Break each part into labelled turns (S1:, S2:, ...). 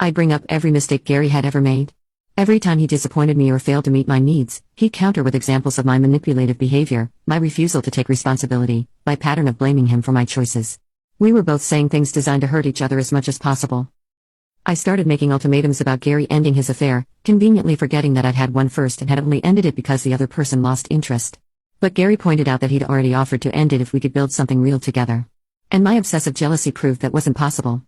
S1: I'd bring up every mistake Gary had ever made. Every time he disappointed me or failed to meet my needs, he'd counter with examples of my manipulative behavior, my refusal to take responsibility, my pattern of blaming him for my choices. We were both saying things designed to hurt each other as much as possible. I started making ultimatums about Gary ending his affair, conveniently forgetting that I'd had one first and had only ended it because the other person lost interest. But Gary pointed out that he'd already offered to end it if we could build something real together. And my obsessive jealousy proved that wasn't possible.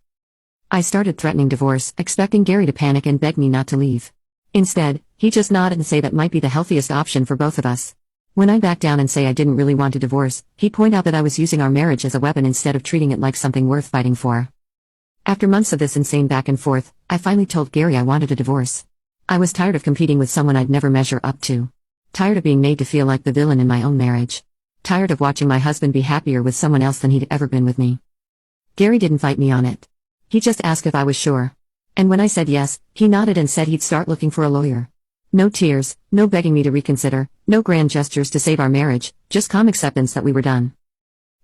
S1: I started threatening divorce, expecting Gary to panic and beg me not to leave. Instead, he just nodded and say that might be the healthiest option for both of us. When I backed down and say I didn't really want a divorce, he'd point out that I was using our marriage as a weapon instead of treating it like something worth fighting for. After months of this insane back and forth, I finally told Gary I wanted a divorce. I was tired of competing with someone I'd never measure up to. Tired of being made to feel like the villain in my own marriage. Tired of watching my husband be happier with someone else than he'd ever been with me. Gary didn't fight me on it. He just asked if I was sure. And when I said yes, he nodded and said he'd start looking for a lawyer. No tears, no begging me to reconsider, no grand gestures to save our marriage, just calm acceptance that we were done.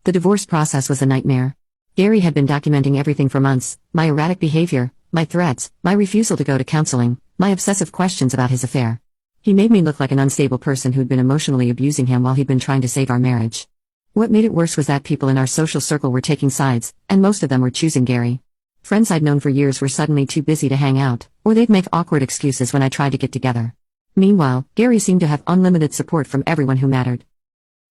S1: The divorce process was a nightmare. Gary had been documenting everything for months, my erratic behavior, my threats, my refusal to go to counseling, my obsessive questions about his affair. He made me look like an unstable person who'd been emotionally abusing him while he'd been trying to save our marriage. What made it worse was that people in our social circle were taking sides, and most of them were choosing Gary. Friends I'd known for years were suddenly too busy to hang out, or they'd make awkward excuses when I tried to get together. Meanwhile, Gary seemed to have unlimited support from everyone who mattered.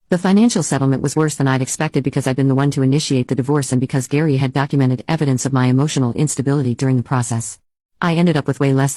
S1: The financial settlement was worse than I'd expected because I'd been the one to initiate the divorce and because Gary had documented evidence of my emotional instability during the process. I ended up with way less